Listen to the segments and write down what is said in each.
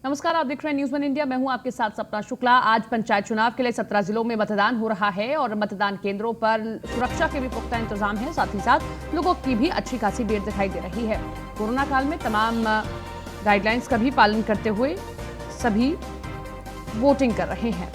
नमस्कार, आप देख रहे हैं न्यूज़ वन इंडिया। मैं हूं आपके साथ सपना शुक्ला। आज पंचायत चुनाव के लिए 17 जिलों में मतदान हो रहा है और मतदान केंद्रों पर सुरक्षा के भी पुख्ता इंतजाम है। साथ ही साथ लोगों की भी अच्छी खासी भीड़ दिखाई दे रही है। कोरोना काल में तमाम गाइडलाइंस का भी पालन करते हुए सभी वोटिंग कर रहे हैं।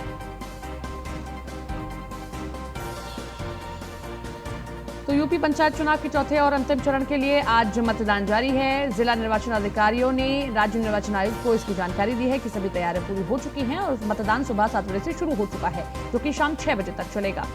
तो यूपी पंचायत चुनाव के चौथे और अंतिम चरण के लिए आज मतदान जारी है। जिला निर्वाचन अधिकारियों ने राज्य निर्वाचन आयोग को इसकी जानकारी दी है कि सभी तैयारियां पूरी हो चुकी हैं और मतदान सुबह 7 बजे से शुरू हो चुका है, जो कि शाम 6 बजे तक चलेगा।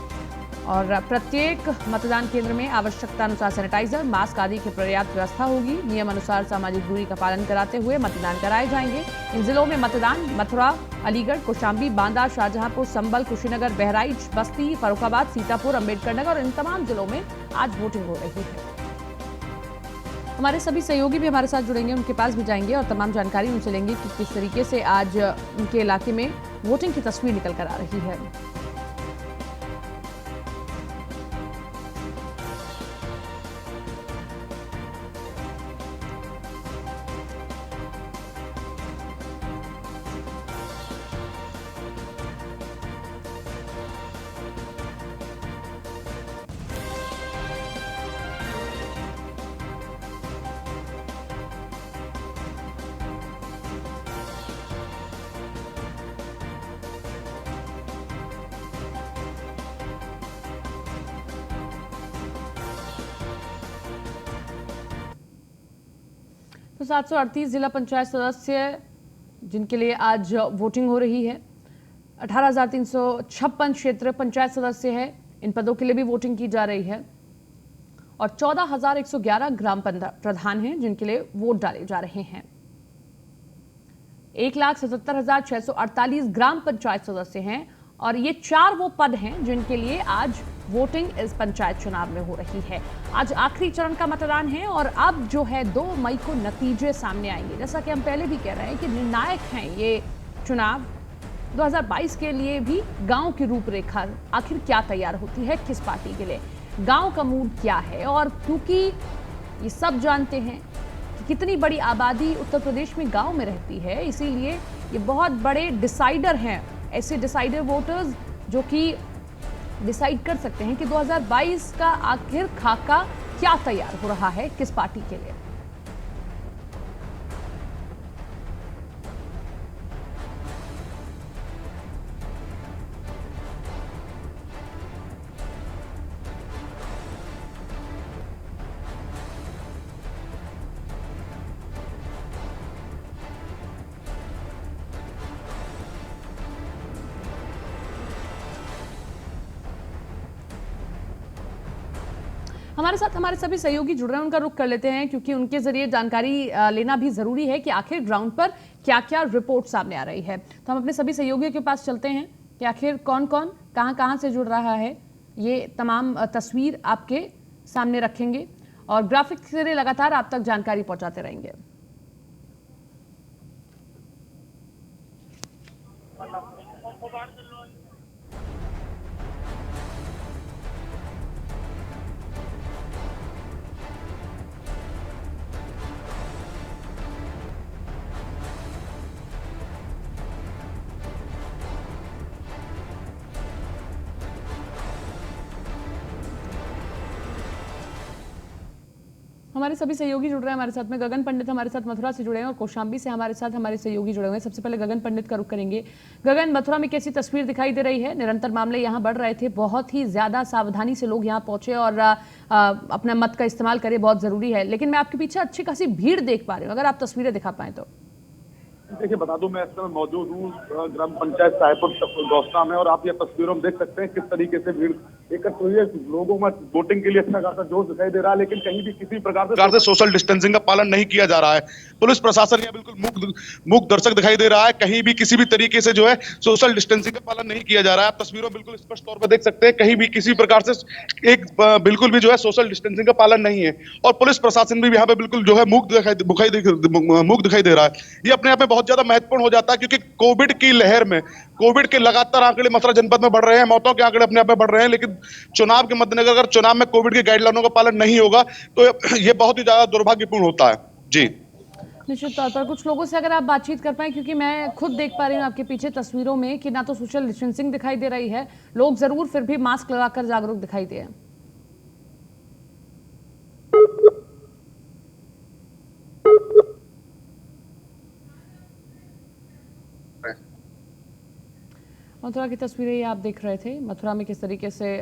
और प्रत्येक मतदान केंद्र में आवश्यकता अनुसार सैनिटाइजर, मास्क आदि की पर्याप्त व्यवस्था होगी। नियम अनुसार सामाजिक दूरी का पालन कराते हुए मतदान कराए जाएंगे। इन जिलों में मतदान मथुरा, अलीगढ़, कौशाम्बी, बांदा, शाहजहांपुर, संभल, कुशीनगर, बहराइच, बस्ती, फर्रुखाबाद, सीतापुर, अंबेडकर नगर और इन तमाम जिलों में आज वोटिंग हो रही है। हमारे सभी सहयोगी भी हमारे साथ जुड़ेंगे, उनके पास भी जाएंगे और तमाम जानकारी उनसे लेंगे कि किस तरीके से आज उनके इलाके में वोटिंग की तस्वीर निकल कर आ रही है। तो 738 जिला पंचायत सदस्य जिनके लिए आज वोटिंग हो रही है। 18,356 क्षेत्र पंचायत सदस्य है, इन पदों के लिए भी वोटिंग की जा रही है। और 14,111 ग्राम प्रधान हैं जिनके लिए वोट डाले जा रहे हैं। 1,77,648 ग्राम पंचायत सदस्य हैं और ये 4 वो पद हैं जिनके लिए आज वोटिंग इस पंचायत चुनाव में हो रही है। आज आखिरी चरण का मतदान है और अब जो है 2 मई को नतीजे सामने आएंगे। जैसा कि हम पहले भी कह रहे हैं कि निर्णायक हैं ये चुनाव। 2022 के लिए भी गांव की रूपरेखा आखिर क्या तैयार होती है, किस पार्टी के लिए, गांव का मूड क्या है। और क्योंकि ये सब जानते हैं कि कितनी बड़ी आबादी उत्तर प्रदेश में गांव में रहती है, इसीलिए ये बहुत बड़े डिसाइडर हैं, ऐसे डिसाइडर वोटर्स जो कि डिसाइड कर सकते हैं कि 2022 का आखिर खाका क्या तैयार हो रहा है, किस पार्टी के लिए। हमारे साथ हमारे सभी सहयोगी जुड़ रहे हैं, उनका रुख कर लेते हैं क्योंकि उनके जरिए जानकारी लेना भी जरूरी है कि आखिर ग्राउंड पर क्या क्या रिपोर्ट सामने आ रही है। तो हम अपने सभी सहयोगियों के पास चलते हैं कि आखिर कौन कौन कहां से जुड़ रहा है। ये तमाम तस्वीर आपके सामने रखेंगे और ग्राफिक्स से लगातार आप तक जानकारी पहुंचाते रहेंगे। हमारे सभी सहयोगी जुड़ रहे हैं हमारे साथ में। गगन पंडित हमारे साथ मथुरा से जुड़े हैं और कौशाम्बी से हमारे साथ हमारे सहयोगी जुड़े हुए हैं। सबसे पहले गगन पंडित का रुख करेंगे। गगन, मथुरा में कैसी तस्वीर दिखाई दे रही है? निरंतर मामले यहाँ बढ़ रहे थे, बहुत ही ज्यादा सावधानी से लोग यहाँ पहुंचे और अपना मत का इस्तेमाल करें, बहुत जरूरी है। लेकिन मैं आपके पीछे अच्छी खासी भीड़ देख पा रही हूँ, अगर आप तस्वीरें दिखा पाए तो। देखिए, बता दूं, मैं इस समय मौजूद हूँ ग्राम पंचायत साहेबपुर गौसना में और आप ये तस्वीरों में देख सकते हैं किस तरीके से भीड़ एकत्र हुई है। लोगों में वोटिंग के लिए अच्छा खासा जोश दिखाई दे रहा है, लेकिन कहीं भी किसी प्रकार से सोशल डिस्टेंसिंग का पालन नहीं किया जा रहा है। पुलिस प्रशासन यहाँ बिल्कुल मूक दर्शक दिखाई दे रहा है, कहीं भी किसी भी तरीके से जो है सोशल डिस्टेंसिंग का पालन नहीं किया जा रहा है। आप तस्वीरों में बिल्कुल स्पष्ट तौर पर देख सकते हैं, कहीं भी किसी प्रकार से बिल्कुल भी जो है सोशल डिस्टेंसिंग का पालन नहीं है और पुलिस प्रशासन भी यहाँ पे बिल्कुल जो है मूक दिखाई दे रहा है। ये अपने आप में बहुत ज्यादा महत्वपूर्ण हो जाता है क्योंकि कोविड की लहर में, कोविड के लगातार आंकड़े मथुरा जनपद में बढ़ रहे हैं, मौतों के आंकड़े अपने आप में बढ़ रहे हैं, लेकिन चुनाव के मद्देनजर अगर चुनाव में कोविड की गाइडलाइनों का पालन नहीं होगा तो ये बहुत ही ज्यादा दुर्भाग्यपूर्ण होता है। जी निश्चित तौर पर कुछ लोगों से अगर आप बातचीत कर पाए, क्योंकि मैं खुद देख पा रही हूँ आपके पीछे तस्वीरों में कि ना तो सोशल डिस्टेंसिंग दिखाई दे रही है, लोग जरूर फिर भी मास्क लगाकर जागरूक दिखाई दे। मथुरा की तस्वीरें ये आप देख रहे थे, मथुरा में किस तरीके से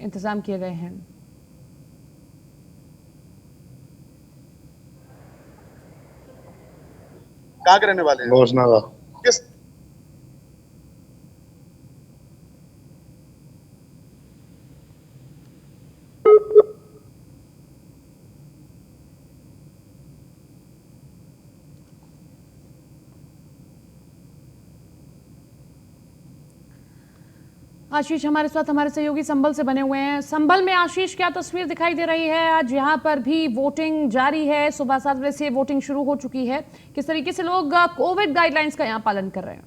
इंतजाम किए गए हैं। कहाँ के रहने वाले हैं? घोषणागा। किस आशीष हमारे साथ, हमारे सहयोगी संभल से बने हुए हैं। संभल में आशीष, क्या तस्वीर दिखाई दे रही है? आज यहाँ पर भी वोटिंग जारी है, सुबह 7 बजे से वोटिंग शुरू हो चुकी है। किस तरीके से लोग कोविड गाइडलाइंस का यहाँ पालन कर रहे हैं?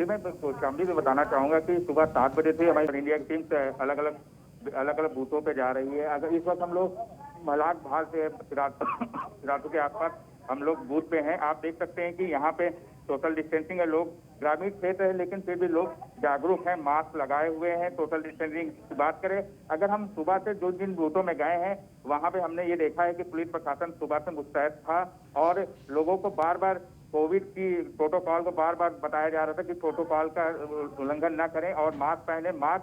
मैं कौशाम्बी में बताना चाहूंगा कि सुबह 7 बजे से हमारी इंडिया की टीम अलग अलग बूथों पे जा रही है। अगर इस वक्त हम लोग मलाक भाल से रातों के आसपास हम लोग बूथ पे हैं। आप देख सकते हैं कि यहाँ पे सोशल डिस्टेंसिंग है, लोग ग्रामीण क्षेत्र है लेकिन फिर भी लोग जागरूक हैं, मास्क लगाए हुए हैं। सोशल डिस्टेंसिंग की बात करें, अगर हम सुबह से जो जिन बूथों में गए हैं वहां पे हमने ये देखा है कि पुलिस प्रशासन सुबह से मुस्तैद था और लोगों को बार बार कोविड की प्रोटोकॉल को बार बार बताया जा रहा था कि प्रोटोकॉल का उल्लंघन न करें और मास्क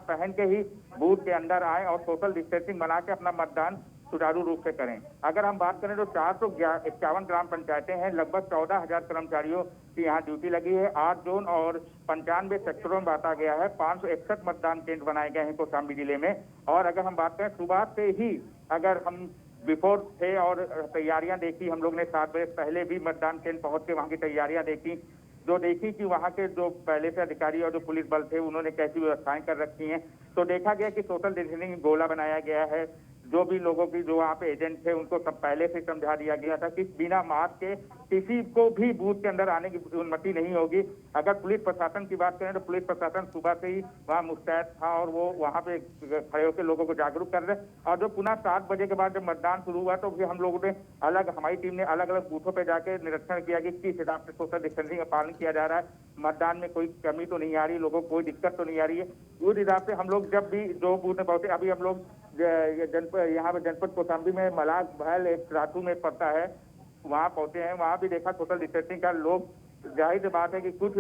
पहन के ही बूथ के अंदर आए और सोशल डिस्टेंसिंग बना के अपना मतदान सुचारू रूप से करें। अगर हम बात करें तो 451 ग्राम पंचायतें हैं, लगभग 14,000 कर्मचारियों की यहाँ ड्यूटी लगी है। 8 जोन और 95 सेक्टरों में बांटा गया है। 561 मतदान केंद्र बनाए गए हैं कौशाम्बी जिले में। और अगर हम बात करें सुबह से ही, अगर हम बिफोर थे और तैयारियां देखी, हम लोग ने 7 बजे पहले भी मतदान केंद्र पहुंच के वहां की तैयारियां देखी, जो देखी कि वहां के जो पहले से अधिकारी और जो पुलिस बल थे उन्होंने कैसी व्यवस्थाएं कर रखी हैं, तो देखा गया कि सोशल डिस्टेंसिंग गोला बनाया गया है। जो भी लोगों की जो वहाँ पे एजेंट थे उनको सब पहले से समझा दिया गया था कि बिना मास्क के किसी को भी बूथ के अंदर आने की अनुमति नहीं होगी। अगर पुलिस प्रशासन की बात करें तो पुलिस प्रशासन सुबह से ही वहाँ मुस्तैद था और वो वहाँ पे खड़े होकर लोगों को जागरूक कर रहे। और जो पुनः 7 बजे के बाद जब मतदान शुरू हुआ तो फिर हम लोगों ने हमारी टीम ने अलग अलग बूथों पर जाके निरीक्षण किया कि किस हिसाब से सोशल डिस्टेंसिंग का पालन किया जा रहा है, मतदान में कोई कमी तो नहीं आ रही, लोगों को कोई दिक्कत तो नहीं आ रही है। उस हिसाब से हम लोग जब भी जो बूथ में पहुंचे, अभी हम लोग यहाँ पे जनपद कौशाम्बी में मलाक भैल एक रातू में पड़ता है, वहाँ पहुंचे हैं। वहाँ भी देखा सोशल डिस्टेंसिंग का, लोग जाहिर सी बात है कि कुछ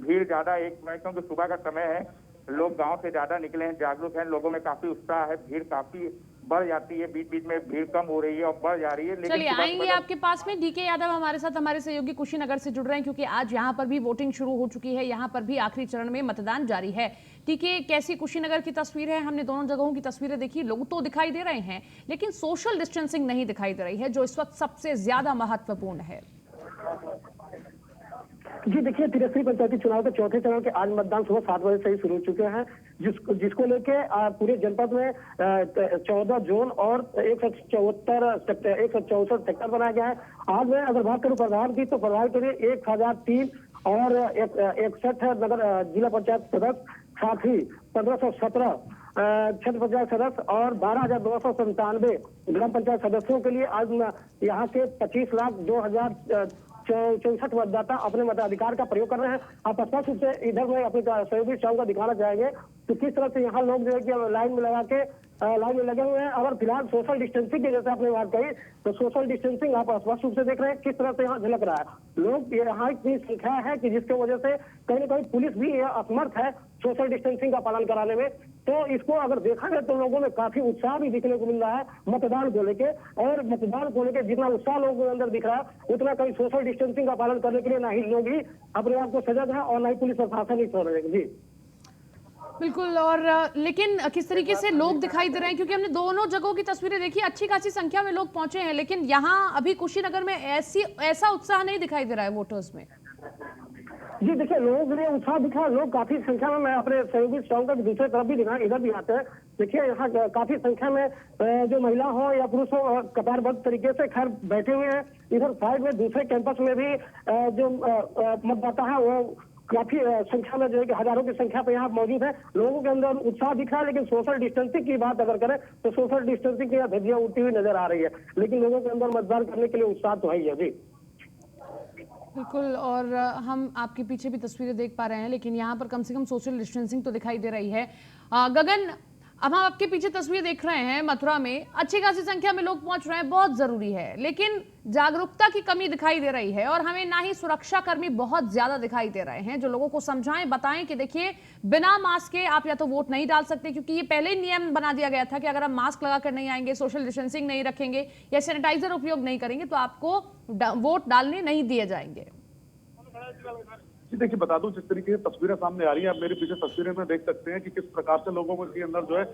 भीड़ ज्यादा क्योंकि सुबह का समय है, लोग गांव से ज्यादा निकले हैं, जागरूक हैं, लोगों में काफी उत्साह है, भीड़ काफी बढ़ जाती है, बीच बीच में भीड़ कम हो रही है और बढ़ जा रही है। चलिए आएंगे आपके पास में। डीके यादव हमारे साथ, हमारे सहयोगी कुशीनगर से जुड़ रहे हैं, क्योंकि आज यहाँ पर भी वोटिंग शुरू हो चुकी है, यहाँ पर भी आखिरी चरण में मतदान जारी है। डीके, कैसी कुशीनगर की तस्वीर है? हमने दोनों जगहों की तस्वीरें देखी, लोग तो दिखाई दे रहे हैं लेकिन सोशल डिस्टेंसिंग नहीं दिखाई दे रही है, जो इस वक्त सबसे ज्यादा महत्वपूर्ण है। जी देखिए, तिरसरी पंचायती चुनाव के चौथे चरण के आज मतदान सुबह 7 बजे से ही शुरू हो चुके हैं, जिसको लेके पूरे जनपद में 14 जोन और 164 सेक्टर बनाया गया है। आज मैं अगर बात करूं प्रधान की, तो प्रधान के लिए 1003 और 61 नगर जिला पंचायत सदस्य, साथ ही 1517 क्षेत्र पंचायत सदस्य और 12,297 ग्राम पंचायत सदस्यों के लिए आज यहाँ के 25,02,64 मतदाता अपने मताधिकार का प्रयोग कर रहे हैं। आप स्पष्ट रूप से इधर में अपने सहयोगी शाम का दिखाना चाहेंगे तो किस तरह से यहाँ लोग जो है कि लाइन में लगा के लाइन में लगे हुए हैं। अगर फिलहाल सोशल डिस्टेंसिंग की जैसे आपने बात कही, तो सोशल डिस्टेंसिंग आप स्पष्ट रूप से देख रहे हैं किस तरह से यहाँ झलक रहा है। लोग यहाँ इतनी संख्या है कि जिसकी वजह से कहीं ना कहीं पुलिस भी असमर्थ है सोशल डिस्टेंसिंग का पालन कराने में। तो इसको अगर देखा जाए तो लोगों में काफी उत्साह भी दिखने को मिल रहा है मतदान को लेके, और मतदान को लेके जितना उत्साह लोगों के अंदर दिख रहा है उतना कहीं सोशल डिस्टेंसिंग का पालन करने के लिए ना ही लोग ही अपने आप को सजग है और ना ही पुलिस प्रशासन ही छोड़ रहे हैं। जी बिल्कुल। और लेकिन किस तरीके से लोग दिखाई दे रहे हैं, क्योंकि हमने दोनों जगहों की तस्वीरें देखी, अच्छी खासी संख्या में लोग पहुंचे हैं, लेकिन यहाँ अभी कुशीनगर में ऐसा उत्साह नहीं दिखाई दे रहा है वोटर्स में। जी देखिए, लोगों के लिए उत्साह दिखा, लोग काफी संख्या में, मैं अपने सहयोगी चाहूंगा कि दूसरे तरफ भी दिखा, इधर भी आते हैं। देखिए यहाँ काफी संख्या में जो महिला हो या पुरुष हो कतारबद्ध तरीके से खैर बैठे हुए हैं। इधर साइड में दूसरे कैंपस में भी जो मतदाता है वो काफी संख्या में जो है कि हजारों की संख्या पे यहाँ मौजूद है। लोगों के अंदर उत्साह दिख रहा है, लेकिन सोशल डिस्टेंसिंग की बात अगर करें तो सोशल डिस्टेंसिंग की धज्जियां उड़ती हुई नजर आ रही है, लेकिन लोगों के अंदर मतदान करने के लिए उत्साह तो है ही है जी। बिल्कुल, और हम आपके पीछे भी तस्वीरें देख पा रहे हैं, लेकिन यहाँ पर कम से कम सोशल डिस्टेंसिंग तो दिखाई दे रही है। गगन, अब हम आपके पीछे तस्वीर देख रहे हैं, मथुरा में अच्छी खासी संख्या में लोग पहुंच रहे हैं, बहुत जरूरी है, लेकिन जागरूकता की कमी दिखाई दे रही है और हमें ना ही सुरक्षा कर्मी बहुत ज्यादा दिखाई दे रहे हैं जो लोगों को समझाएं, बताएं कि देखिए बिना मास्क के आप या तो वोट नहीं डाल सकते, क्योंकि ये पहले ही नियम बना दिया गया था कि अगर आप मास्क लगाकर नहीं आएंगे, सोशल डिस्टेंसिंग नहीं रखेंगे या सैनिटाइजर उपयोग नहीं करेंगे तो आपको वोट डालने नहीं दिए जाएंगे। जी देखिए, बता दूं, जिस तरीके से तस्वीरें सामने आ रही हैं, आप मेरे पीछे तस्वीरें में देख सकते हैं कि किस प्रकार से लोगों के अंदर जो है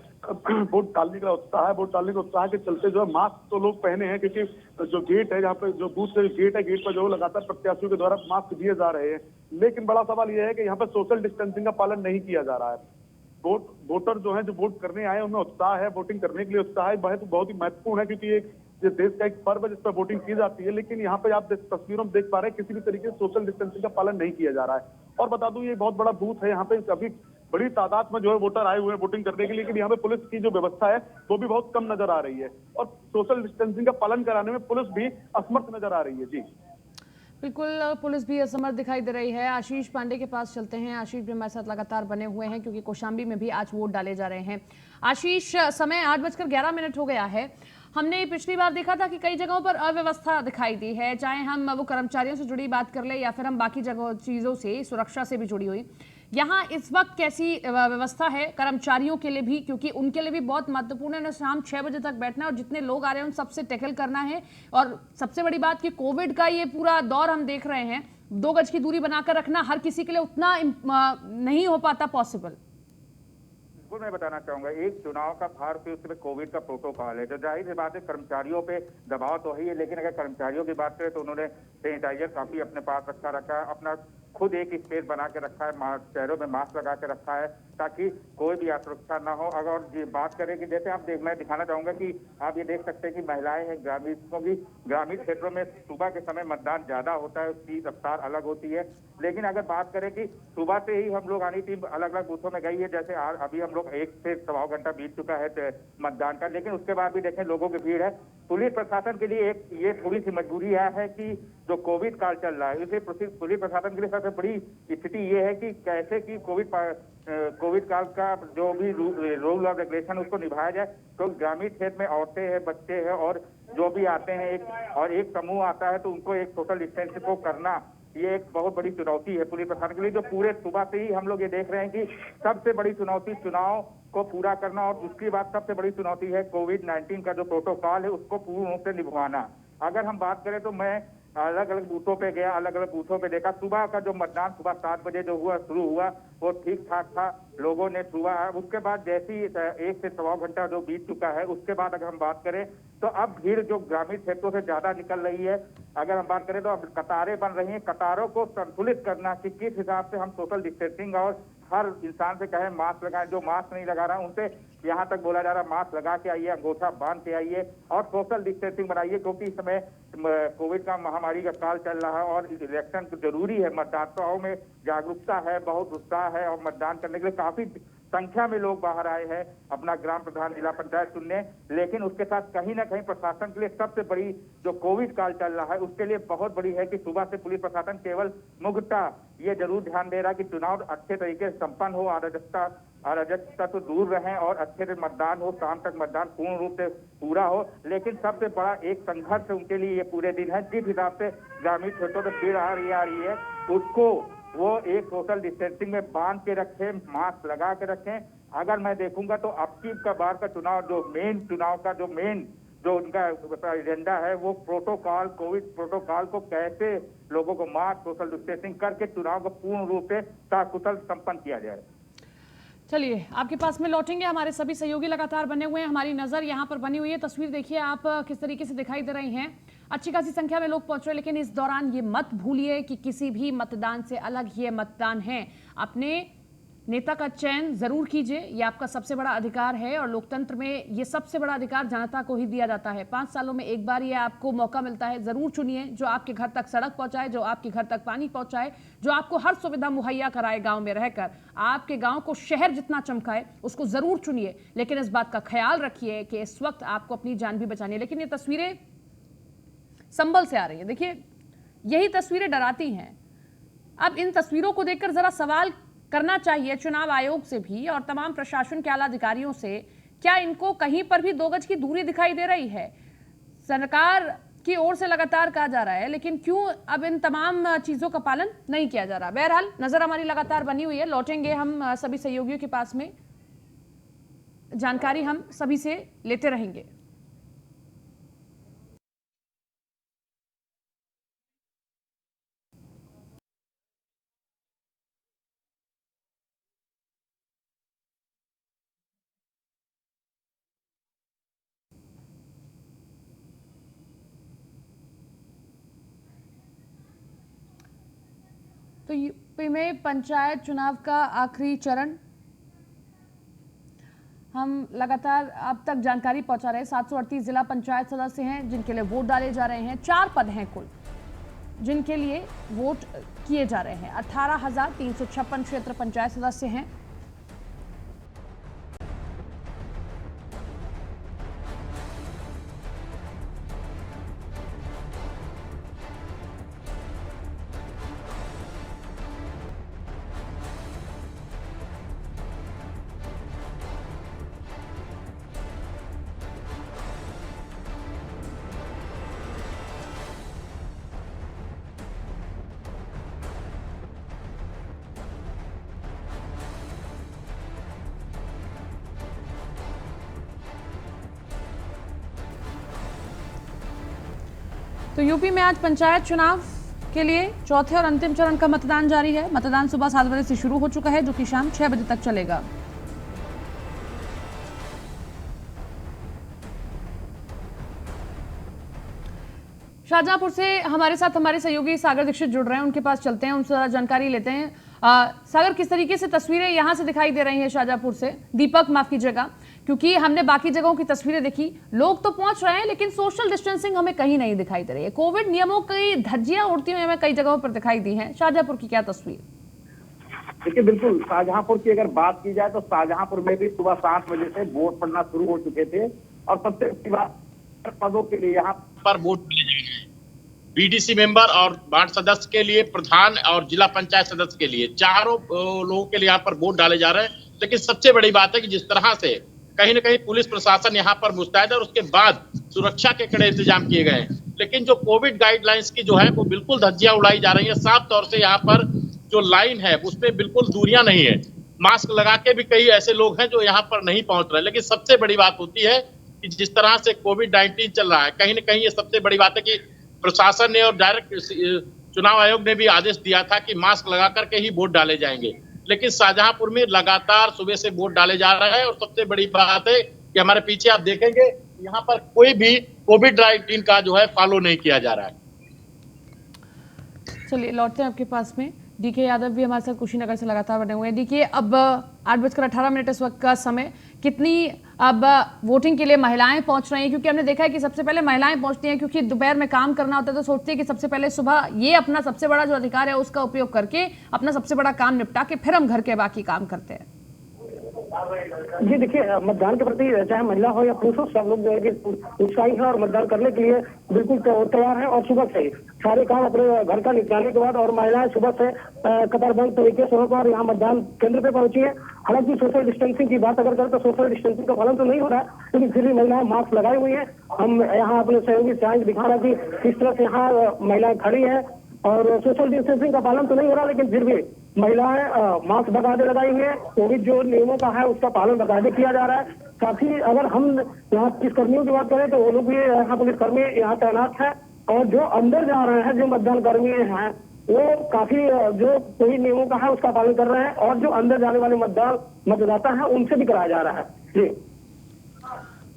वोट डालने का उत्साह है। वोट डालने के उत्साह के चलते जो है मास्क तो लोग पहने हैं, क्योंकि जो गेट है, जहाँ पे जो बूथ से गेट है, गेट पर जो लगातार प्रत्याशियों के द्वारा मास्क दिए जा रहे हैं। लेकिन बड़ा सवाल यह है कि यहाँ पर सोशल डिस्टेंसिंग का पालन नहीं किया जा रहा है। वोटर जो है, जो वोट करने आए, उनमें उत्साह है, वोटिंग करने के लिए उत्साह है, बहुत ही महत्वपूर्ण है, क्योंकि ये देश का एक पर्व है जिस पर वोटिंग की जाती है। लेकिन यहाँ पे आप तस्वीरों में देख पा रहे हैं किसी भी तरीके से सोशल डिस्टेंसिंग का पालन नहीं किया जा रहा है। और बता दूं, ये बहुत बड़ा बूथ है, यहाँ पे काफी बड़ी तादाद में जो है वोटर आए हुए हैं वोटिंग करने के लिए, लेकिन यहाँ पे पुलिस की जो व्यवस्था है वो भी बहुत कम नजर आ रही है और सोशल डिस्टेंसिंग का पालन कराने में पुलिस भी असमर्थ नजर आ रही है। जी बिल्कुल, पुलिस भी असमर्थ दिखाई दे रही है। आशीष पांडे के पास चलते हैं। आशीष भी हमारे साथ लगातार बने हुए हैं, क्योंकि कौशाम्बी में भी आज वोट डाले जा रहे हैं। आशीष, समय 8:11 हो गया है। हमने पिछली बार देखा था कि कई जगहों पर अव्यवस्था दिखाई दी है, चाहे हम वो कर्मचारियों से जुड़ी बात कर ले या फिर हम बाकी जगह चीजों से, सुरक्षा से भी जुड़ी हुई। यहाँ इस वक्त कैसी व्यवस्था है कर्मचारियों के लिए भी, क्योंकि उनके लिए भी बहुत महत्वपूर्ण है, उन्हें शाम 6 बजे तक बैठना है और जितने लोग आ रहे हैं उन सबसे टैकल करना है। और सबसे बड़ी बात कि कोविड का ये पूरा दौर हम देख रहे हैं, 2 गज की दूरी बनाकर रखना हर किसी के लिए उतना नहीं हो पाता पॉसिबल। बिल्कुल, मैं बताना चाहूंगा, एक चुनाव का भार पे उसमें कोविड का प्रोटोकॉल है, जो जाहिर सी बात है कर्मचारियों पे दबाव तो है, लेकिन अगर कर्मचारियों की बात करें तो उन्होंने सैनिटाइजर काफी अपने पास रखा है, अपना खुद एक स्पेस बना के रखा है, चेहरों में मास्क लगा के रखा है ताकि कोई भी असुरक्षा ना हो। अगर ये बात करें कि जैसे मैं दिखाना चाहूंगा कि आप ये देख सकते हैं कि महिलाएं हैं, ग्रामीण क्षेत्रों में सुबह के समय मतदान ज्यादा होता है, उसकी रफ्तार अलग होती है। लेकिन अगर बात करें कि सुबह से ही हम लोग आनी टीम अलग अलग बूथों में गई है, जैसे अभी हम लोग 1 से सवा घंटा बीत चुका है मतदान का, लेकिन उसके बाद भी देखें लोगों की भीड़ है। पुलिस प्रशासन के लिए एक ये थोड़ी सी मजबूरी है कि जो कोविड काल चल रहा है, इसे पुलिस प्रशासन के लिए सबसे बड़ी स्थिति ये है कि कैसे कि कोविड काल का जो भी रूल और रेगुलेशन उसको निभाया जाए। तो ग्रामीण क्षेत्र में औरतें हैं, बच्चे हैं और जो भी आते हैं एक समूह आता है तो उनको एक सोशल डिस्टेंस को करना, ये एक बहुत बड़ी चुनौती है पुलिस प्रशासन के लिए, जो पूरे सुबह से ही हम लोग ये देख रहे हैं कि सबसे बड़ी चुनौती चुनाव को पूरा करना और उसके बाद सबसे बड़ी चुनौती है कोविड-19 का जो प्रोटोकॉल है उसको पूर्ण रूप से निभाना। अगर हम बात करें तो मैं अलग अलग बूथों पे गया, अलग अलग बूथों पे देखा, सुबह का जो मतदान सुबह 7 बजे जो शुरू हुआ वो ठीक ठाक था, लोगों ने सुबह, उसके बाद जैसी 1 से सवा घंटा जो बीत चुका है उसके बाद अगर हम बात करें तो अब भीड़ जो ग्रामीण क्षेत्रों से ज्यादा निकल रही है। अगर हम बात करें तो अब कतारें बन रही हैं, कतारों को संतुलित करना कि किस हिसाब से हम सोशल डिस्टेंसिंग और हर इंसान से कहें मास्क लगाएं, जो मास्क नहीं लगा रहा है उनसे यहाँ तक बोला जा रहा है मास्क लगा के आइए, अंगूठा बांध के आइए और सोशल डिस्टेंसिंग बनाइए, क्योंकि इस समय कोविड का महामारी का काल चल रहा है और इलेक्शन जरूरी है। मतदाताओं में जागरूकता है, बहुत उत्साह है और मतदान करने के लिए काफी संख्या में लोग बाहर आए हैं अपना ग्राम प्रधान, जिला पंचायत चुनने। लेकिन उसके साथ कहीं ना कहीं प्रशासन के लिए सबसे बड़ी जो कोविड काल चल रहा है उसके लिए बहुत बड़ी है कि सुबह से पुलिस प्रशासन केवल मुख्यतः ये जरूर ध्यान दे रहा है कि चुनाव अच्छे तरीके से संपन्न हो, अराजकता तो दूर रहें और अच्छे से मतदान हो, शाम तक मतदान पूर्ण रूप से पूरा हो। लेकिन सबसे बड़ा एक संघर्ष उनके लिए ये पूरे दिन है, जिस हिसाब से ग्रामीण क्षेत्रों में भीड़ आ रही है उसको वो एक सोशल डिस्टेंसिंग में बांध के रखें, मास्क लगा के रखें। अगर मैं देखूंगा तो अब की का बार का चुनाव जो उनका एजेंडा है वो प्रोटोकॉल, कोविड प्रोटोकॉल को कैसे लोगों को मास्क, सोशल डिस्टेंसिंग करके चुनाव को पूर्ण रूप से सकुशल संपन्न किया जाए। चलिए, आपके पास में लौटेंगे। हमारे सभी सहयोगी लगातार बने हुए हैं, हमारी नजर यहाँ पर बनी हुई है। तस्वीर देखिए आप किस तरीके से दिखाई दे रही हैं। अच्छी खासी संख्या में लोग पहुंच रहे हैं, लेकिन इस दौरान ये मत भूलिए कि किसी भी मतदान से अलग ये मतदान है। अपने नेता का चयन जरूर कीजिए, ये आपका सबसे बड़ा अधिकार है और लोकतंत्र में ये सबसे बड़ा अधिकार जनता को ही दिया जाता है। 5 सालों में एक बार ये आपको मौका मिलता है, जरूर चुनिए जो आपके घर तक सड़क पहुंचाए, जो आपके घर तक पानी पहुंचाए, जो आपको हर सुविधा मुहैया कराए, गांव में रहकर आपके गांव को शहर जितना चमकाए, उसको जरूर चुनिए। लेकिन इस बात का ख्याल रखिए कि इस वक्त आपको अपनी जान भी बचानी है। लेकिन ये तस्वीरें संभल से आ रही है, देखिए यही तस्वीरें डराती हैं। अब इन तस्वीरों को देखकर जरा सवाल करना चाहिए चुनाव आयोग से भी और तमाम प्रशासन के आला अधिकारियों से, क्या इनको कहीं पर भी 2 गज की दूरी दिखाई दे रही है? सरकार की ओर से लगातार कहा जा रहा है, लेकिन क्यों अब इन तमाम चीजों का पालन नहीं किया जा रहा? बहरहाल नजर हमारी लगातार बनी हुई है, लौटेंगे हम सभी सहयोगियों के पास में, जानकारी हम सभी से लेते रहेंगे। तो यूपी में पंचायत चुनाव का आखिरी चरण, हम लगातार अब तक जानकारी पहुंचा रहे हैं। 738 जिला पंचायत सदस्य हैं जिनके लिए वोट डाले जा रहे हैं। 4 पद हैं कुल जिनके लिए वोट किए जा रहे हैं। 18,356 क्षेत्र पंचायत सदस्य हैं। तो यूपी में आज पंचायत चुनाव के लिए चौथे और अंतिम चरण का मतदान जारी है। मतदान सुबह 7 बजे से शुरू हो चुका है, जो कि शाम 6 बजे तक चलेगा। शाहजहांपुर से हमारे साथ हमारे सहयोगी सागर दीक्षित जुड़ रहे हैं, उनके पास चलते हैं, उनसे जानकारी लेते हैं। सागर, किस तरीके से तस्वीरें यहां से दिखाई दे रही हैं शाहजहांपुर से? दीपक, माफ कीजिएगा, क्योंकि हमने बाकी जगहों की तस्वीरें देखी, लोग तो पहुंच रहे हैं लेकिन सोशल डिस्टेंसिंग हमें कहीं नहीं दिखाई दे रही है। कोविड नियमों की धज्जियां उड़ती हुई हमें कई जगहों पर दिखाई दी हैं। शाहजहांपुर की क्या तस्वीर? देखिए, बिल्कुल शाहजहांपुर की अगर बात की जाए तो शाहजहांपुर में भी सुबह 7 बजे से वोट पड़ना शुरू हो चुके थे और सबसे बड़ी बात, पदों के लिए यहाँ पर वोट डाले जाएंगे। बीडीसी मेंबर और वार्ड सदस्य के लिए, प्रधान और जिला पंचायत सदस्य के लिए, चारों लोगों के लिए यहाँ पर वोट डाले जा रहे हैं। लेकिन सबसे बड़ी बात है कि जिस तरह से कहीं न कहीं पुलिस प्रशासन यहाँ पर मुस्तैद है और उसके बाद सुरक्षा के कड़े इंतजाम किए गए हैं। लेकिन जो कोविड गाइडलाइंस की जो है वो बिल्कुल धज्जियां उड़ाई जा रही है। साफ तौर से यहाँ पर जो लाइन है उसमें बिल्कुल दूरियां नहीं है। मास्क लगा के भी कई ऐसे लोग हैं जो यहाँ पर नहीं पहुंच रहे। लेकिन सबसे बड़ी बात होती है कि जिस तरह से कोविड-19 चल रहा है, कहीं न कहीं ये सबसे बड़ी बात है कि प्रशासन ने और डायरेक्ट चुनाव आयोग ने भी आदेश दिया था कि मास्क लगा करके ही वोट डाले जाएंगे। लेकिन शाहजहांपुर में लगातार सुबह से वोट डाले जा रहे हैं और सबसे बड़ी बात है कि हमारे पीछे आप देखेंगे यहाँ पर कोई भी कोविड-19 का जो है फॉलो नहीं किया जा रहा है। चलिए लौटते हैं आपके पास में। डीके यादव भी हमारे साथ कुशीनगर से लगातार बने हुए हैं। डीके, अब 8:18 इस वक्त का समय, कितनी अब वोटिंग के लिए महिलाएं पहुंच रही हैं? क्योंकि हमने देखा है कि सबसे पहले महिलाएं पहुंचती हैं, क्योंकि दोपहर में काम करना होता है तो सोचती है कि सबसे पहले सुबह ये अपना सबसे बड़ा जो अधिकार है उसका उपयोग करके अपना सबसे बड़ा काम निपटा के फिर हम घर के बाकी काम करते हैं। जी देखिए, मतदान के प्रति चाहे महिला हो या पुरुष हो, सब लोग जो है कि उत्साही है और मतदान करने के लिए बिल्कुल तैयार है। और सुबह से ही सारे काम अपने घर का निपटाने के बाद और महिलाएं सुबह से कतारबंद तरीके से होकर यहाँ मतदान केंद्र पे पहुंची है। हालांकि सोशल डिस्टेंसिंग की बात अगर करें तो सोशल डिस्टेंसिंग का पालन तो नहीं हो रहा है, लेकिन फिर भी महिलाएं मास्क लगाई हुई है। हम यहाँ अपने सहयोगी से दिखा रहे कि किस तरह से यहाँ महिलाएं खड़ी है और सोशल डिस्टेंसिंग का पालन तो नहीं हो रहा, लेकिन फिर भी महिलाएं मास्क बाकायदे लगाई हुई है। कोविड जो नियमों का है उसका पालन बाकायदे किया जा रहा है। काफी, अगर हम यहाँ पुलिसकर्मियों की बात करें तो वो लोग भी यहाँ पुलिसकर्मी यहाँ तैनात है और जो अंदर जा रहे हैं, जो मतदान कर्मी हैं, वो काफी जो कोविड नियमों का है उसका पालन कर रहे हैं और जो अंदर जाने वाले मतदाता हैं उनसे भी कराया जा रहा है। जी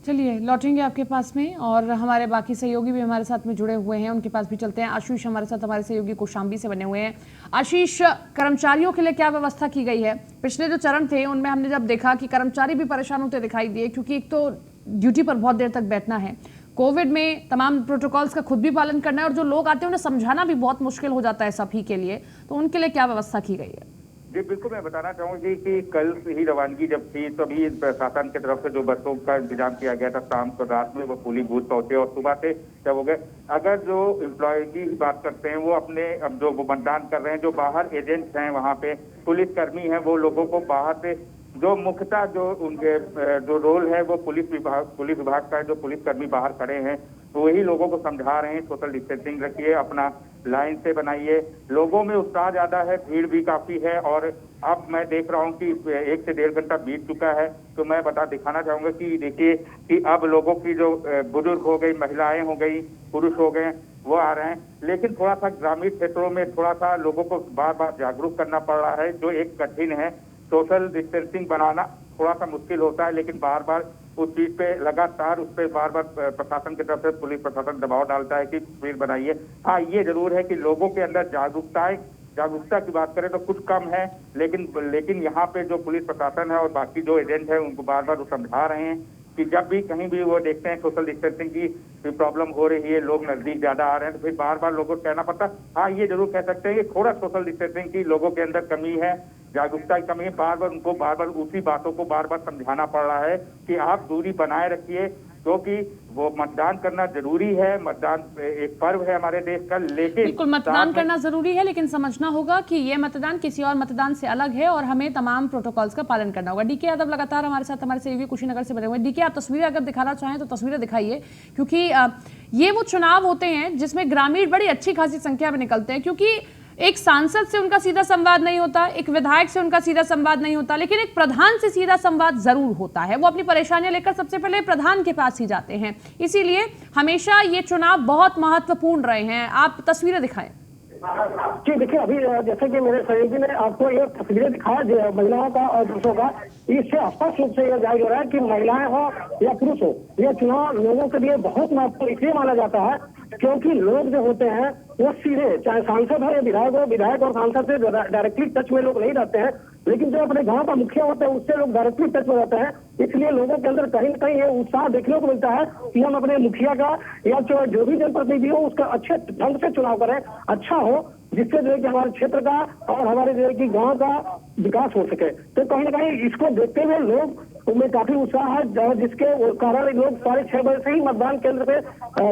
चलिए लौटेंगे आपके पास में, और हमारे बाकी सहयोगी भी हमारे साथ में जुड़े हुए हैं, उनके पास भी चलते हैं। आशीष हमारे साथ, हमारे सहयोगी कौशाम्बी से बने हुए हैं। आशीष, कर्मचारियों के लिए क्या व्यवस्था की गई है? पिछले जो चरण थे उनमें हमने जब देखा कि कर्मचारी भी परेशान होते दिखाई दिए, क्योंकि एक तो ड्यूटी पर बहुत देर तक बैठना है, कोविड में तमाम प्रोटोकॉल्स का खुद भी पालन करना है, और जो लोग आते हैं उन्हें समझाना भी बहुत मुश्किल हो जाता है सभी के लिए, तो उनके लिए क्या व्यवस्था की गई है? जी बिल्कुल, मैं बताना चाहूंगी कि कल ही रवानगी जब थी तभी प्रशासन की तरफ से जो बसों का इंतजाम किया गया था, शाम को रात में वो पोलिंग बूथ पहुंचे और सुबह से जब हो गए। अगर जो एम्प्लॉय की बात करते हैं वो अपने अब जो वो मतदान कर रहे हैं, जो बाहर एजेंट्स हैं वहाँ पे पुलिसकर्मी हैं, वो लोगों को बाहर से जो मुख्यतः जो उनके जो रोल है वो पुलिस विभाग का है, जो पुलिसकर्मी बाहर खड़े हैं वही लोगों को समझा रहे हैं सोशल डिस्टेंसिंग रखिए, अपना लाइन से बनाइए। लोगों में उत्साह ज्यादा है, भीड़ भी काफी है, और अब मैं देख रहा हूं कि 1 से 1.5 घंटा बीत चुका है, तो मैं दिखाना चाहूंगा कि देखिए कि अब लोगों की जो बुजुर्ग हो गई, महिलाएं हो गई, पुरुष हो गए, वो आ रहे हैं। लेकिन थोड़ा सा ग्रामीण क्षेत्रों में थोड़ा सा लोगों को बार बार जागरूक करना पड़ रहा है, जो एक कठिन है। सोशल डिस्टेंसिंग बनाना थोड़ा सा मुश्किल होता है, लेकिन बार बार उस चीज पे लगातार उस पर बार बार प्रशासन की तरफ से पुलिस प्रशासन दबाव डालता है कि तस्वीर बनाइए। हाँ, ये जरूर है कि लोगों के अंदर जागरूकता की बात करें तो कुछ कम है, लेकिन यहाँ पे जो पुलिस प्रशासन है और बाकी जो एजेंट है उनको बार बार वो समझा रहे हैं कि जब भी कहीं भी वो देखते हैं सोशल डिस्टेंसिंग की प्रॉब्लम हो रही है, लोग नजदीक ज्यादा आ रहे हैं, तो फिर बार बार लोगों को कहना पड़ता। हाँ, ये जरूर कह सकते हैं कि थोड़ा सोशल डिस्टेंसिंग की लोगों के अंदर कमी है, जागरूकता की कमी है। उनको बार बार उसी बातों को बार बार समझाना पड़ रहा है कि आप दूरी बनाए रखिए, क्योंकि वो मतदान करना जरूरी है। मतदान एक पर्व है हमारे देश का, लेकिन बिल्कुल मतदान करना जरूरी है, लेकिन समझना होगा कि ये मतदान किसी और मतदान से अलग है और हमें तमाम प्रोटोकॉल्स का पालन करना होगा। डीके यादव लगातार हमारे साथ, हमारे सहयोगी कुशीनगर से बने हुए हैं। डीके, आप तस्वीरें अगर दिखाना चाहें तो तस्वीरें दिखाइए, क्योंकि ये वो चुनाव होते हैं जिसमें ग्रामीण बड़ी अच्छी खासी संख्या में निकलते हैं, क्योंकि एक सांसद से उनका सीधा संवाद नहीं होता, एक विधायक से उनका सीधा संवाद नहीं होता, लेकिन एक प्रधान से सीधा संवाद जरूर होता है। वो अपनी परेशानियां लेकर सबसे पहले प्रधान के पास ही जाते हैं, इसीलिए हमेशा ये चुनाव बहुत महत्वपूर्ण रहे हैं। आप तस्वीरें दिखाएं। जी देखिए, अभी जैसे कि मेरे सहयोगी ने आपको ये तस्वीरें दिखाया महिलाओं का और पुरुषों का, इससे स्पष्ट रूप से यह जाहिर हो रहा है कि महिलाएं हो या पुरुष हो, यह चुनाव लोगों के लिए बहुत महत्वपूर्ण इसलिए माना जाता है क्योंकि लोग जो होते हैं वो सीधे, चाहे सांसद हो या विधायक और सांसद से डायरेक्टली टच में लोग नहीं रहते हैं, लेकिन जो अपने गांव का मुखिया होता है उससे लोग डायरेक्टली टच में रहते हैं। इसलिए लोगों के अंदर कहीं न कहीं ये उत्साह देखने को मिलता है कि हम अपने मुखिया का या जो भी जनप्रतिनिधि हो उसका अच्छे ढंग से चुनाव करें, अच्छा हो, जिससे जो है कि हमारे क्षेत्र का और हमारे जो है कि गांव का विकास हो सके। तो कहीं ना कहीं इसको देखते हुए लोग उनमें काफी उत्साह है, जिसके कारण लोग 6:30 बजे से ही मतदान केंद्र पे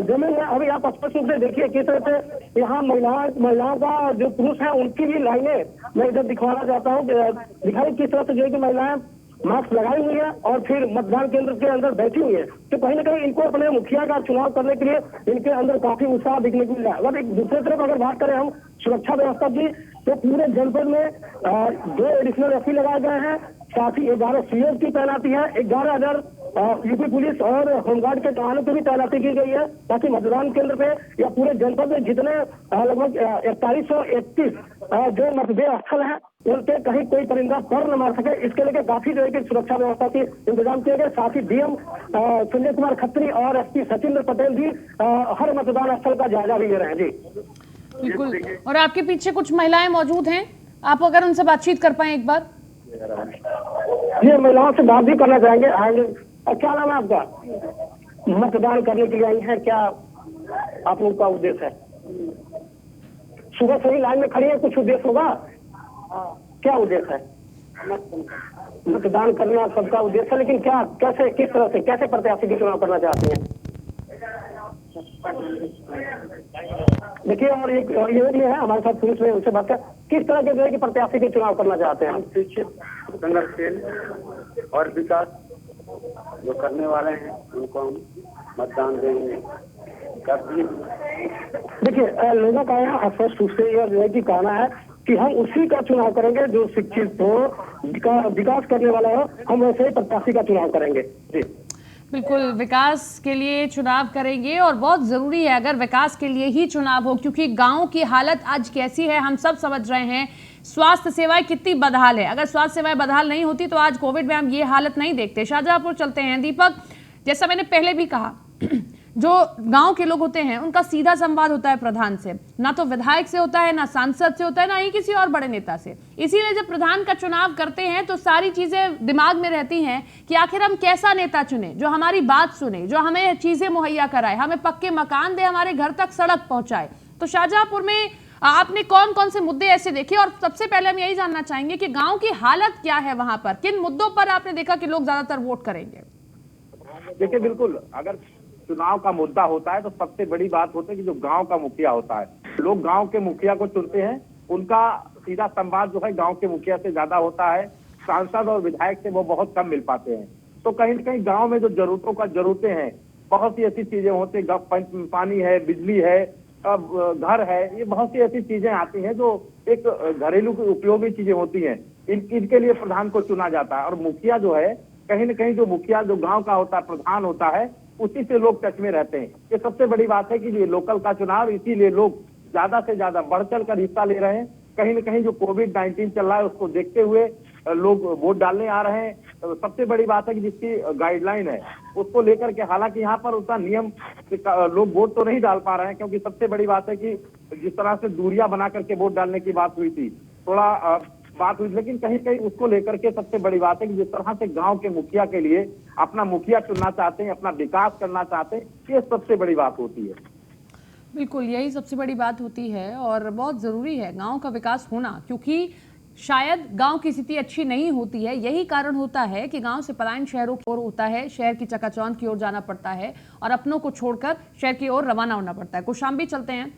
जमे हुए। अभी आप स्पष्ट रूप से देखिए किस तरह से यहाँ महिलाओं का जो पुरुष है उनकी भी लाइनें मैं इधर दिखवाना चाहता हूँ, दिखाई किस तरह से जो है कि महिलाएं मास्क लगाई हुई है और फिर मतदान केंद्र के अंदर बैठी हुई है। तो कहीं ना कहीं इनको अपने मुखिया का चुनाव करने के लिए इनके अंदर काफी उत्साह दिखने को मिल रहा है। अगर एक दूसरे तरफ अगर बात करें हम सुरक्षा व्यवस्था की, तो पूरे जनपद में 2 एडिशनल एसपी लगाए गए हैं, साथ ही 11 सीओ की तैनाती है, 11,000 यूपी पुलिस और होमगार्ड के जवानों की भी तैनाती की गई है, ताकि मतदान केंद्र पे या पूरे जनपद में जितने लगभग 4131 जो मतदेय स्थल है उनके कहीं कोई परिंदा पर न मार सके, इसके लिए काफी जो है कि सुरक्षा व्यवस्था की इंतजाम किए गए। साथ ही डीएम संजय कुमार खत्री और एसपी सचिंद्र पटेल भी हर मतदान स्थल का जायजा भी ले रहे हैं। जी बिल्कुल, और आपके पीछे कुछ महिलाएं मौजूद हैं, आप अगर उनसे बातचीत कर पाए एक बार। ये महिलाओं से बात भी करना चाहेंगे, आएंगे। और क्या नाम है आपका? मतदान करने के लिए आई है, क्या आप लोग का उद्देश्य है? सुबह से ही लाइन में खड़ी है, कुछ उद्देश्य होगा? क्या उद्देश्य है? मतदान करना सबका उद्देश्य है, लेकिन क्या, कैसे, किस तरह से, कैसे प्रत्याशी के चुनाव करना चाहती हैं? देखिए, और एक ये भी है हमारे साथ पुलिस में, उनसे बात कर, किस तरह के जो है कि प्रत्याशी के चुनाव करना चाहते हैं? संघर्षशील और विकास जो करने वाले हैं उनको हम मतदान देंगे। देखिए, लोगों का यहाँ स्पष्ट रूप से यह जो है कि कहना है कि हम उसी का चुनाव करेंगे जो शिक्षित हो, विकास करने वाला हो, हम वैसे ही प्रत्याशी का चुनाव करेंगे। जी बिल्कुल, विकास के लिए चुनाव करेंगे, और बहुत ज़रूरी है अगर विकास के लिए ही चुनाव हो, क्योंकि गांव की हालत आज कैसी है हम सब समझ रहे हैं। स्वास्थ्य सेवाएं कितनी बदहाल है, अगर स्वास्थ्य सेवाएं बदहाल नहीं होती तो आज कोविड में हम ये हालत नहीं देखते। शाहजहांपुर चलते हैं। दीपक, जैसा मैंने पहले भी कहा, जो गांव के लोग होते हैं उनका सीधा संवाद होता है प्रधान से, ना तो विधायक से होता है, ना सांसद से होता है, ना ही किसी और बड़े नेता से। इसीलिए जब प्रधान का चुनाव करते हैं तो सारी चीजें दिमाग में रहती हैं कि आखिर हम कैसा नेता चुने जो हमारी बात सुने, जो हमें चीजें मुहैया कराए, हमें पक्के मकान दे, हमारे घर तक सड़क पहुंचाए। तो शाहजहांपुर में आपने कौन कौन से मुद्दे ऐसे देखे, और सबसे पहले हम यही जानना चाहेंगे कि गांव की हालत क्या है वहां पर, किन मुद्दों पर आपने देखा कि लोग ज्यादातर वोट करेंगे? देखिए, बिल्कुल अगर चुनाव का मुद्दा होता है तो सबसे बड़ी बात होती है कि जो गांव का मुखिया होता है, लोग गांव के मुखिया को चुनते हैं, उनका सीधा संवाद जो है गांव के मुखिया से ज्यादा होता है। सांसद और विधायक से वो बहुत कम मिल पाते हैं। तो कहीं न कहीं गांव में जो जरूरतें हैं, बहुत सी ऐसी चीजें होती है, पानी है, बिजली है, घर है, ये बहुत सी ऐसी चीजें आती हैं जो एक घरेलू उपयोगी चीजें होती हैं, इनके लिए प्रधान को चुना जाता है। और मुखिया जो है, कहीं न कहीं जो मुखिया जो गांव का होता है, प्रधान होता है, उसी से लोग टच में रहते हैं। ये सबसे बड़ी बात है कि ये लोकल का चुनाव, इसीलिए लोग ज्यादा से ज्यादा बढ़ चढ़ कर हिस्सा ले रहे हैं। कहीं न कहीं जो कोविड-19 चल रहा है उसको देखते हुए लोग वोट डालने आ रहे हैं। सबसे बड़ी बात है कि जिसकी गाइडलाइन है उसको लेकर के, हालांकि यहाँ पर उतना नियम लोग वोट तो नहीं डाल पा रहे हैं, क्योंकि सबसे बड़ी बात है कि जिस तरह से दूरियां बना करके वोट डालने की बात हुई थी, थोड़ा बात हुई, लेकिन कहीं कहीं उसको लेकर के सबसे बड़ी बात है कि जिस तरह से गांव के मुखिया के लिए अपना मुखिया चुनना चाहते हैं, अपना विकास करना चाहते हैं, ये सबसे बड़ी बात होती है। बिल्कुल, यही सबसे बड़ी बात होती है और बहुत जरूरी है गांव का विकास होना, क्योंकि शायद गांव की स्थिति अच्छी नहीं होती है। यही कारण होता है कि गांव से पलायन शहरों की ओर होता है, शहर की चकाचौंध की ओर जाना पड़ता है और अपनों को छोड़कर शहर की ओर रवाना होना पड़ता है। कौशाम्बी चलते हैं।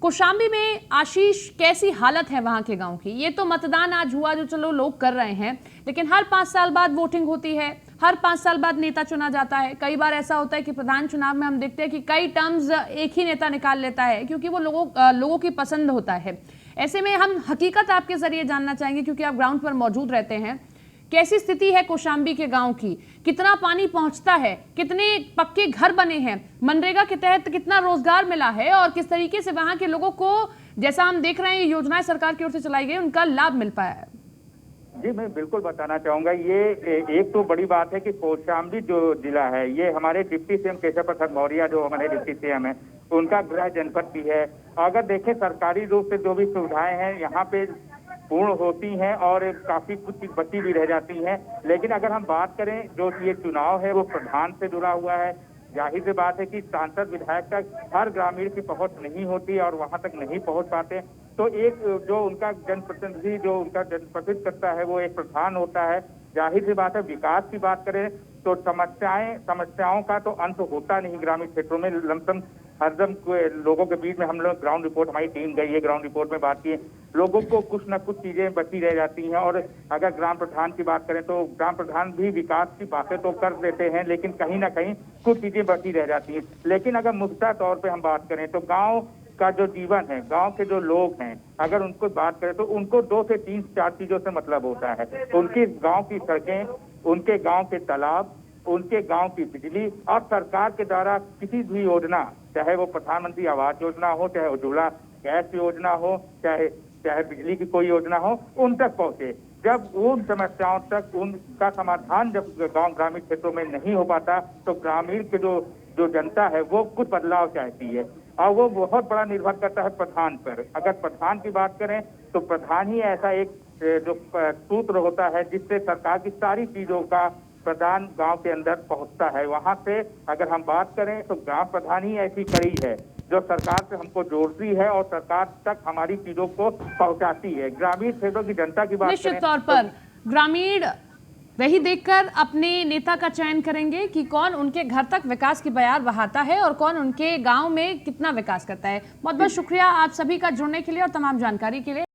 कौशाम्बी में आशीष, कैसी हालत है वहां के गांव की? ये तो मतदान आज हुआ, जो चलो लोग कर रहे हैं, लेकिन हर 5 साल बाद वोटिंग होती है, हर 5 साल बाद नेता चुना जाता है। कई बार ऐसा होता है कि प्रधान चुनाव में हम देखते हैं कि कई टर्म्स एक ही नेता निकाल लेता है, क्योंकि वो लोगों की पसंद होता है। ऐसे में हम हकीकत आपके जरिए जानना चाहेंगे, क्योंकि आप ग्राउंड पर मौजूद रहते हैं। कैसी स्थिति है कौशाम्बी के गांव की? कितना पानी पहुंचता है? कितने पक्के घर बने हैं? मनरेगा के तहत कितना रोजगार मिला है? और किस तरीके से वहां के लोगों को, जैसा हम देख रहे हैं ये योजनाएं सरकार की ओर से चलाई गई, उनका लाभ मिल पाया है? जी, मैं बिल्कुल बताना चाहूंगा। ये एक तो बड़ी बात है कि कौशाम्बी जो जिला है, ये हमारे डिप्टी सीएम केशव प्रसाद मौर्य, जो हमारे डिप्टी सीएम है, उनका गृह जनपद भी है। अगर देखें, सरकारी रूप से जो भी सुविधाएं हैं यहाँ पे पूर्ण होती हैं और काफी कुछ बची भी रह जाती हैं। लेकिन अगर हम बात करें, जो ये चुनाव है वो प्रधान से जुड़ा हुआ है, जाहिर सी बात है कि सांसद विधायक तक हर ग्रामीण की पहुंच नहीं होती और वहां तक नहीं पहुंच पाते। तो एक जो उनका जनप्रतिनिधि, जो उनका जनप्रतिनिधित्व करता है, वो एक प्रधान होता है। जाहिर सी बात है, विकास की बात करें तो समस्याओं का तो अंत होता नहीं ग्रामीण क्षेत्रों में। लमसम हरदम लोगों के बीच में हम लोग ग्राउंड रिपोर्ट, हमारी टीम गई है, ग्राउंड रिपोर्ट में बात की है, लोगों को कुछ न कुछ चीजें बची रह जाती हैं। और अगर ग्राम प्रधान की बात करें तो ग्राम प्रधान भी विकास की बातें तो कर देते हैं, लेकिन कहीं ना कहीं कुछ चीजें बची रह जाती हैं। लेकिन अगर मुद्दा तौर पर हम बात करें तो गाँव का जो जीवन है, गांव के जो लोग हैं, अगर उनको बात करें तो उनको 2 से 3-4 चीजों से मतलब होता है। उनके गांव की सड़कें, उनके गांव के तालाब, उनके गांव की बिजली, और सरकार के द्वारा किसी भी योजना, चाहे वो प्रधानमंत्री आवास योजना हो, चाहे उज्ज्वला गैस योजना हो, चाहे बिजली की कोई योजना हो, उन तक पहुंचे। जब उन समस्याओं तक उनका समाधान जब गांव ग्रामीण क्षेत्रों में नहीं हो पाता, तो ग्रामीण के जो जनता है वो कुछ बदलाव चाहती है, और वो बहुत बड़ा निर्भर करता है प्रधान पर। अगर प्रधान की बात करें तो प्रधान ही ऐसा एक जो सूत्र होता है जिससे सरकार की सारी चीजों का प्रधान गांव के अंदर पहुंचता है। वहां से अगर हम बात करें तो ग्राम प्रधान ही ऐसी कड़ी है जो सरकार से हमको जोड़ती है और सरकार तक हमारी चीजों को पहुंचाती है। ग्रामीण क्षेत्रों की जनता की बात निश्चित तौर पर ग्रामीण वही देखकर अपने नेता का चयन करेंगे कि कौन उनके घर तक विकास की बयार बहाता है और कौन उनके गांव में कितना विकास करता है। बहुत बहुत शुक्रिया आप सभी का जुड़ने के लिए और तमाम जानकारी के लिए।